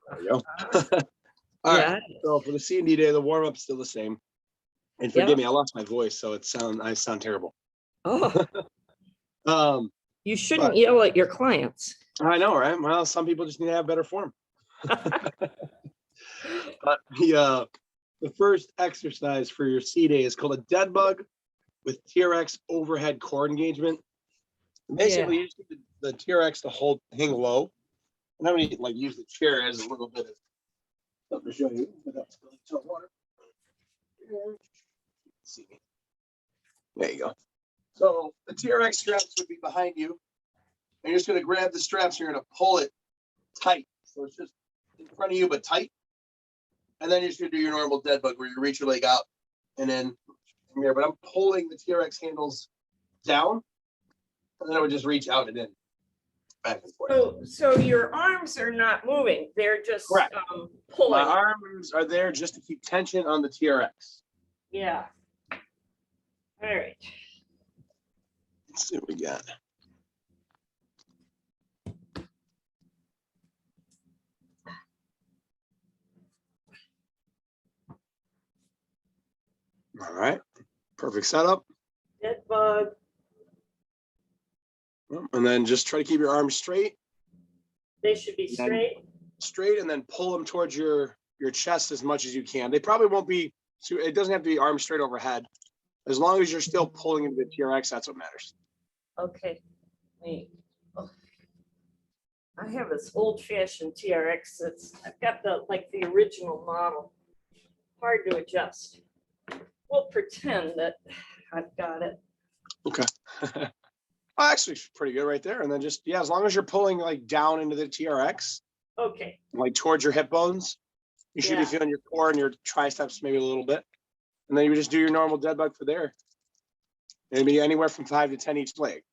There you go. All Yeah. right. So for the C&D day, the warm-up's still the same. And forgive me, I lost my voice, so I sound terrible. Oh, you shouldn't yell at your clients. I know, right? Well, some people just need to have better form. But the first exercise for your C day is called a dead bug with TRX overhead core engagement. Basically, you just get the TRX to hang low. And I'm gonna use the chair as a little bit of something to show you without spilling too much water. See me. There you go. So the TRX straps would be behind you. And you're just gonna grab the straps, you're gonna pull it tight. So it's just in front of you, but tight. And then you're just gonna do your normal dead bug where you reach your leg out and then from here. But I'm pulling the TRX handles down, and then I would just reach out and in. Back and forth. So your arms are not moving. They're just pulling. My arms are there just to keep tension on the TRX. Yeah. All right. Let's see what we got. All right. Perfect setup. Dead bug. And then just try to keep your arms straight. They should be straight. Straight, and then pull them towards your chest as much as you can. They probably won't be, it doesn't have to be arms straight overhead. As long as you're still pulling into the TRX, that's what matters. Okay. Wait. Oh. I have this old-fashioned TRX. I've got the original model. Hard to adjust. We'll pretend that I've got it. Okay. Oh, actually, it's pretty good right there. And then just, as long as you're pulling down into the TRX, okay, towards your hip bones, you should be feeling your core and your triceps maybe a little bit. And then you just do your normal dead bug for there. Maybe anywhere from 5 to 10 each leg.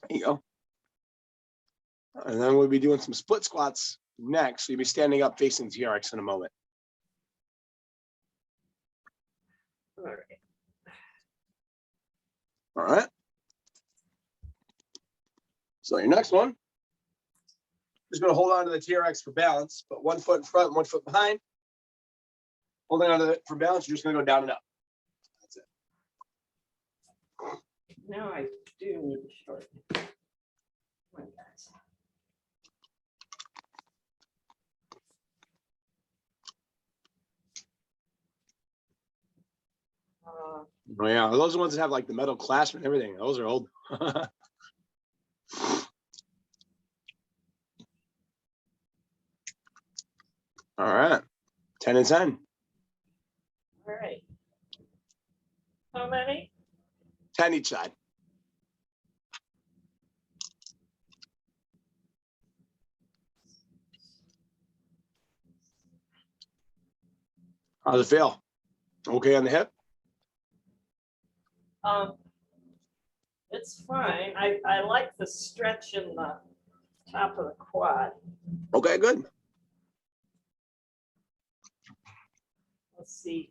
There you go. And then we'll be doing some split squats next. So you'll be standing up facing TRX in a moment. all right. All right. So your next one, just going to hold on to the TRX for balance, but 1 foot in front and 1 foot behind. Holding on to it for balance, you're just going to go down and up. That's it. Now I do need to shorten. Come on, guys. Oh yeah, those are the ones that have the metal clasp and everything. Those are old. All right, 10 and 10. All right. How many? 10 each side. How's it feel? Okay on the hip? It's fine. I like the stretch in the top of the quad. Okay, good. Let's see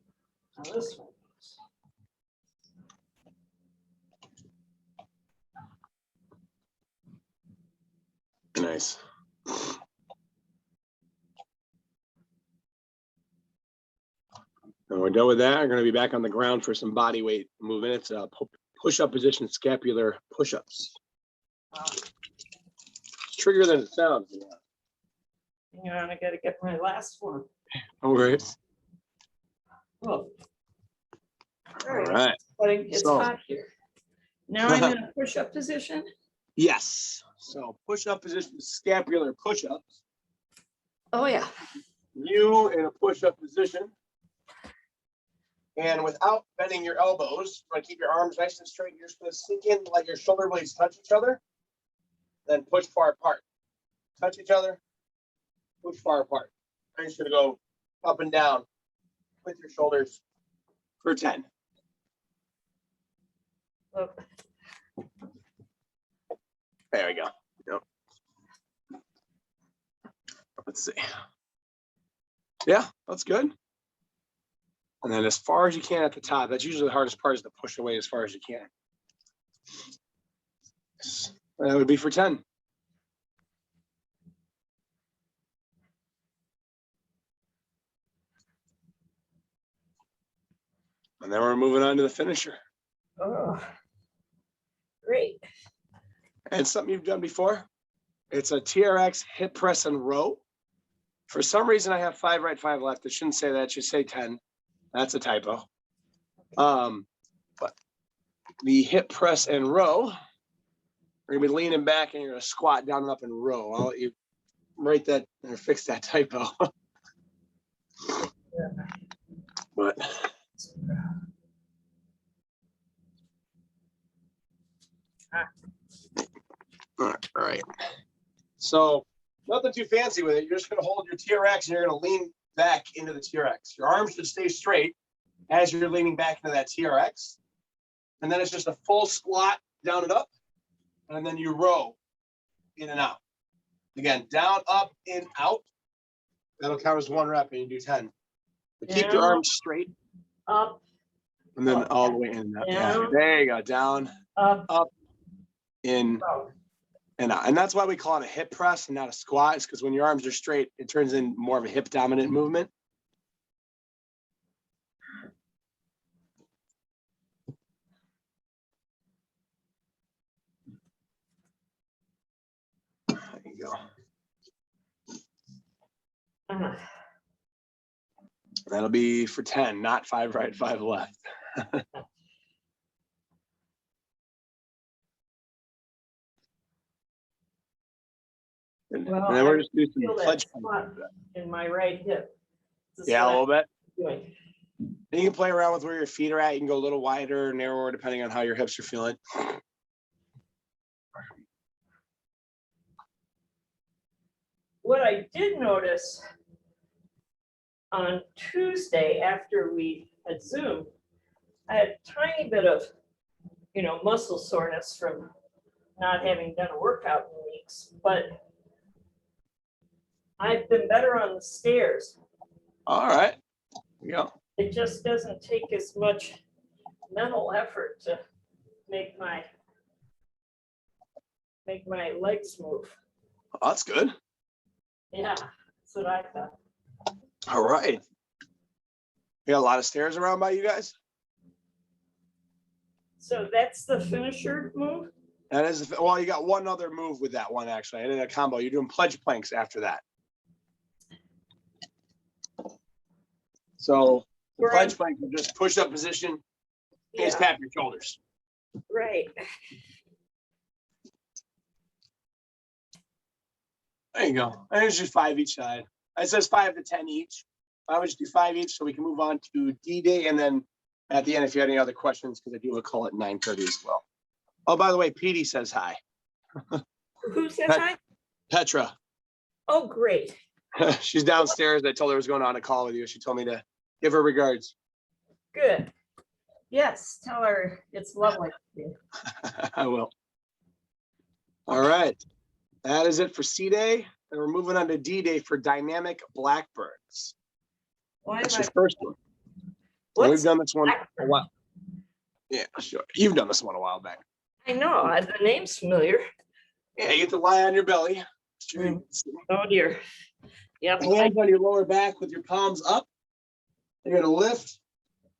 how this one goes. Nice. And we're done with that. We're going to be back on the ground for some body weight movement. It's a push-up position, scapular push-ups. Wow. Trickier than it sounds. Hang on, I got to get my last one. All right. Oh. All right. It's hot here. Now I'm in a push-up position? Yes. So push-up position, scapular push-ups. Oh, yeah. You in a push-up position. And without bending your elbows, you want to keep your arms nice and straight. You're just going to sink in, let your shoulder blades touch each other. Then push far apart. Touch each other. Push far apart. I'm just going to go up and down with your shoulders for 10. Okay. There we go. Yep. Let's see. Yeah, that's good. And then as far as you can at the top. That's usually the hardest part, is to push away as far as you can. That would be for 10. And then we're moving on to the finisher. Oh, great. And something you've done before. It's a TRX hip press and row. For some reason, I have 5 right, 5 left. It shouldn't say that. It should say 10. That's a typo. But the hip press and row, you're gonna be leaning back and you're gonna squat down and up and row. I'll let you write that or fix that typo. But all right. So nothing too fancy with it. You're just gonna hold your TRX and you're gonna lean back into the TRX. Your arms should stay straight as you're leaning back into that TRX. And then it's just a full squat down and up. And then you row in and out. Again, down, up, in, out. That'll count as 1 rep and you do 10. But keep your arms straight. Up. And then up, all the way in and out. Yeah, down, there you go. Down, up, in, out. and out. And that's why we call it a hip press and not a squat. It's because when your arms are straight, it turns in more of a hip dominant movement. There you go. That'll be for 10, not 5 right, 5 left. Well, and then we're just doing feel some that pledge. spot in my right hip. This is Yeah, a what little bit. I'm doing. And you can play around with where your feet are at. You can go a little wider or narrower depending on how your hips are feeling. What I did notice on Tuesday after we had Zoom, I had a tiny bit of, muscle soreness from not having done a workout in weeks, but I've been better on the stairs. All right. Yeah. It just doesn't take as much mental effort to make my legs move. Oh, that's good. Yeah, that's what I thought. All right. You got a lot of stairs around by you guys? So that's the finisher move? That is, well, you got one other move with that one, actually. I did a combo. You're doing pledge planks after that. So the pledge planks are just push up position. Yeah. Just tap your shoulders. Right. There you go. And it's just 5 each side. It says 5 to 10 each. I would just do 5 each so we can move on to D-Day. And then at the end, if you had any other questions, because I do have a call at 9:30 as well. Oh, by the way, Petey says hi. Who says hi? Petra. Oh, great. She's downstairs. I told her I was going on a call with you. She told me to give her regards. Good. Yes, tell her it's lovely. I will. All right. That is it for C-Day. And we're moving on to D-Day for dynamic blackbirds. Why That's am your first one. We've done this one a while. Yeah, sure. You've done this one a while back. I know. The name's familiar. Yeah, you get to lie on your belly. Oh, dear. Yep. Hands on your lower back with your palms up. You're going to lift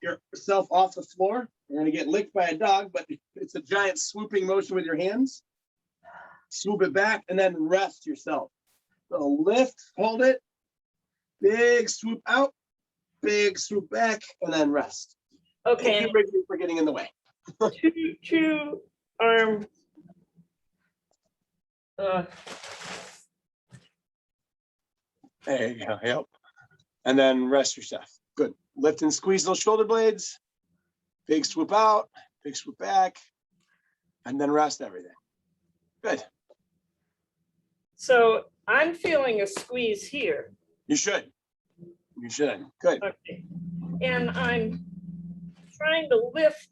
yourself off the floor. You're going to get licked by a dog, but it's a giant swooping motion with your hands. Swoop it back and then rest yourself. So lift, hold it, big swoop out, big swoop back, and then rest. Okay. Keep everything from getting in the way. two arm. There you go. Yep. And then rest yourself. Good. Lift and squeeze those shoulder blades. Big swoop out, big swoop back, and then rest everything. Good. So I'm feeling a squeeze here. You should. You should. Good. Okay. And I'm trying to lift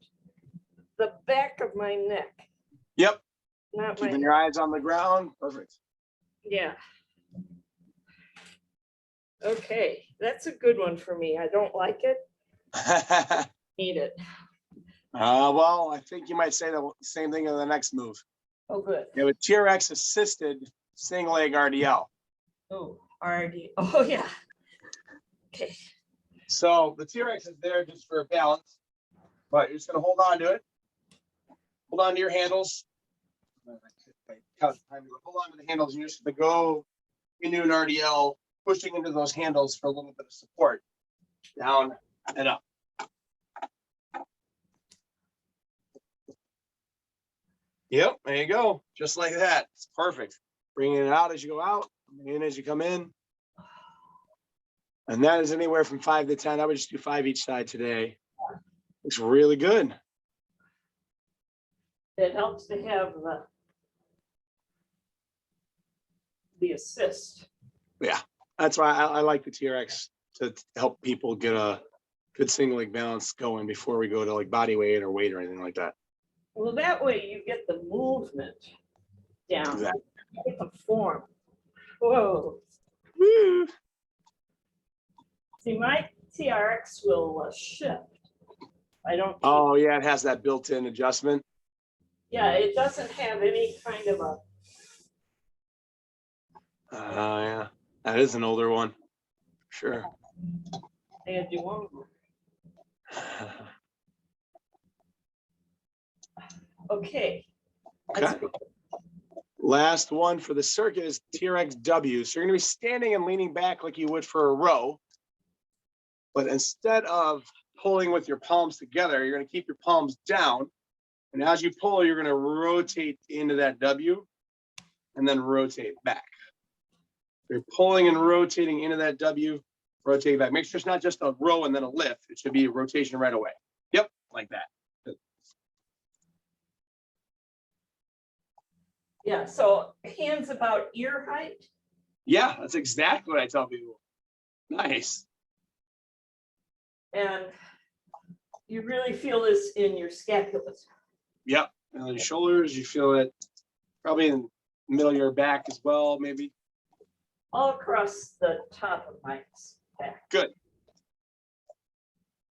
the back of my neck. Yep. Not Keeping my, your eyes on the ground. Perfect. yeah. Okay, that's a good one for me. I don't like it, Need it. Well, I think you might say the same thing in the next move. Oh, good. You have a TRX assisted single leg RDL. Oh, already. Oh, yeah. Okay. So the TRX is there just for balance, but you're just going to hold on to it. Hold on to your handles. Hold on to the handles. You're just going to go into an RDL, pushing into those handles for a little bit of support. Down and up. Yep, there you go. Just like that. It's perfect. Bringing it out as you go out, in as you come in. And that is anywhere from 5 to 10. I would just do 5 each side today. Looks really good. It helps to have the assist. Yeah, that's why I like the TRX to help people get a good single leg balance going before we go to like body weight or weight or anything like that. Well, that way you get the movement down. Exactly. You get the form. Whoa. Woo. See, my TRX will shift. I don't. Oh yeah, it has that built-in adjustment. Yeah, it doesn't have any kind of a. Yeah, that is an older one. Sure. I gotta do one more. Okay. Okay. Last one for the circuit is TRX W. So you're going to be standing and leaning back like you would for a row. But instead of pulling with your palms together, you're going to keep your palms down. And as you pull, you're going to rotate into that W and then rotate back. You're pulling and rotating into that W, rotating back. Make sure it's not just a row and then a lift. It should be a rotation right away. Yep, like that. Yeah, so hands about ear height. Yeah, that's exactly what I tell people. Nice. And you really feel this in your scapulas. Yep. And on your shoulders, you feel it probably in the middle of your back as well, maybe. All across the top of my back. Good.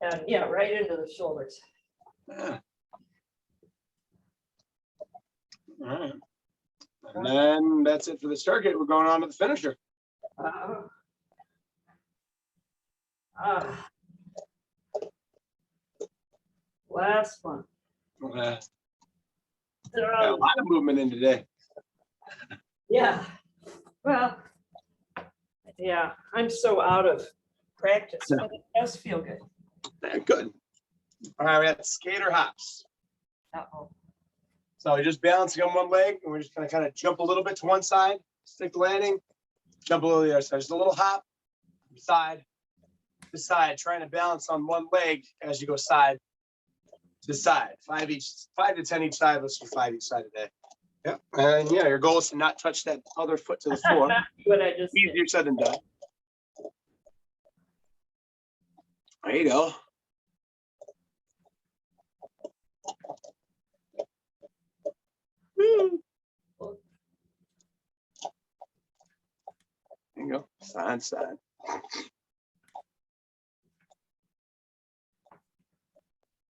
And yeah, right into the shoulders. Yeah. All right. And then that's it for the circuit. We're going on to the finisher. Last one. Got a lot of movement in today. Yeah. Well, yeah, I'm so out of practice, but it does feel good. Yeah, good. All right, we got skater hops. Uh-oh. So you're just balancing on one leg, and we're just going to kind of jump a little bit to one side, stick the landing, jump a little to the other side. Just a little hop, side to side, trying to balance on one leg as you go side to side. 5 to 10 each side. Let's do 5 each side today. Yep. And yeah, your goal is to not touch that other foot to the floor. What I just did. Easier said than done. There you go. Woo. There you go. Side, side.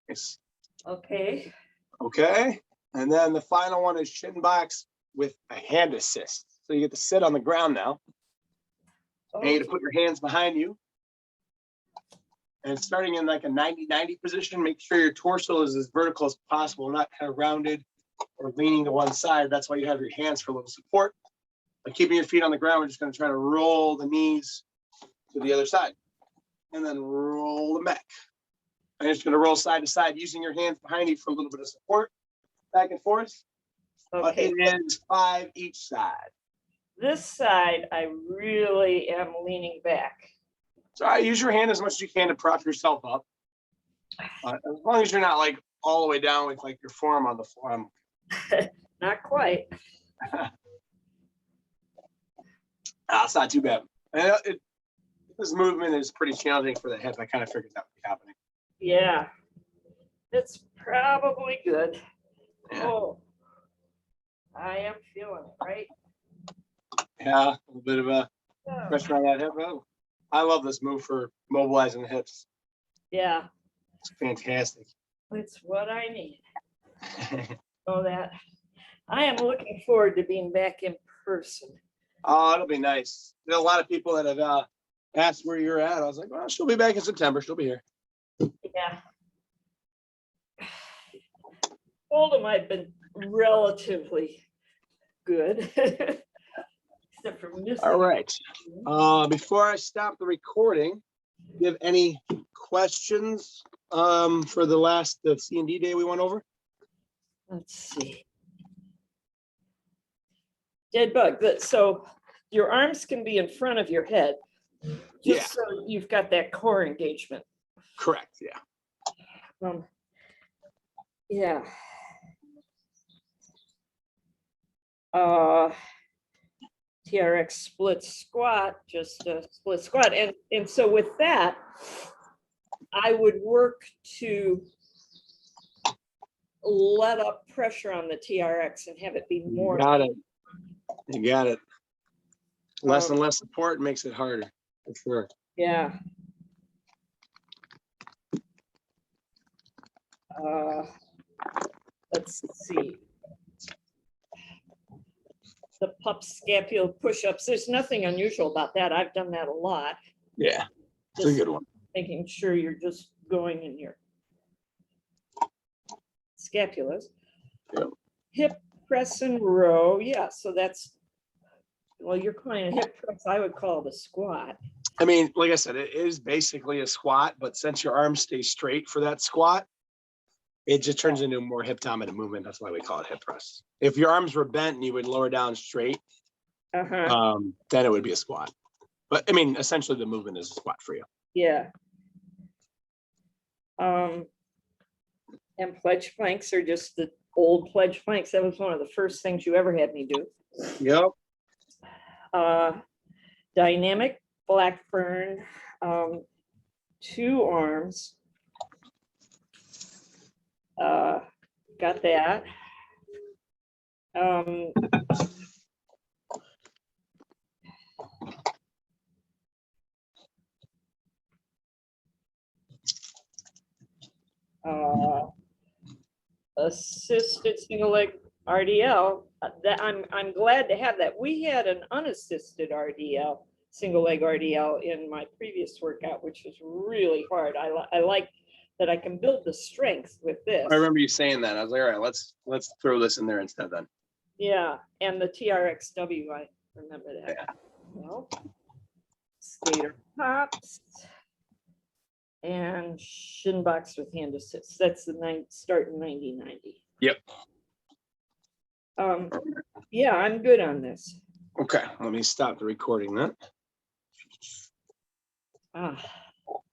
Nice. Okay. Okay. And then the final one is shin box with a hand assist. So you get to sit on the ground now. And you get to put your hands behind you. And starting in like a 90-90 position, make sure your torso is as vertical as possible, not kind of rounded or leaning to one side. That's why you have your hands for a little support. By keeping your feet on the ground, we're just going to try to roll the knees to the other side. And then roll them back. And you're just going to roll side to side using your hands behind you for a little bit of support. Back and forth. Okay. But it is 5 each side. This side, I really am leaning back. So I use your hand as much as you can to prop yourself up. As long as you're not like all the way down with like your forearm on the floor. Not quite. It's not too bad. And this movement is pretty challenging for the hip. I kind of figured that would be happening. Yeah. It's probably good. Yeah. Oh, I am feeling it, right? Yeah, a little bit of a Oh. pressure on that hip. Oh, I love this move for mobilizing the hips. Yeah. Fantastic. It's what I need. So that I am looking forward to being back in person. Oh, it'll be nice. There's a lot of people that have asked where you're at. I was like, well, she'll be back in September. She'll be here. Yeah. Told them I've been relatively good. Except for missing. All right. Before I stop the recording, do you have any questions for the C&D day we went over? Let's see. Dead bug. So your arms can be in front of your head. Just so you've got that core engagement. Correct. Yeah. Yeah. TRX split squat, just a split squat. And so with that, I would work to let up pressure on the TRX and have it be more. You got it. You got it. Less and less support makes it harder, for sure. Yeah. Let's see. The pup scapular push-ups. There's nothing unusual about that. I've done that a lot. Yeah, it's a good one. Making sure you're just going in your scapulas. Yep. Hip press and row. Yeah, so that's, well, you're calling it hip press. I would call it a squat. I mean, like I said, it is basically a squat, but since your arms stay straight for that squat, it just turns into a more hip dominant movement. That's why we call it hip press. If your arms were bent and you would lower down straight, then it would be a squat. But I mean, essentially the movement is a squat for you. Yeah. And pledge planks are just the old pledge planks. That was one of the first things you ever had me do. Yep. Dynamic Blackburn, 2 arms. Got that. Assisted single leg RDL. That I'm glad to have that. We had an unassisted RDL, single leg RDL in my previous workout, which was really hard. I like that I can build the strength with this. I remember you saying that. I was like, all right, let's throw this in there instead then. Yeah, and the TRXW, I remember that. Yeah. Well, skater pops and shin box with hand assist. That's the start in 1990. Yep. Yeah, I'm good on this. Okay, let me stop the recording then.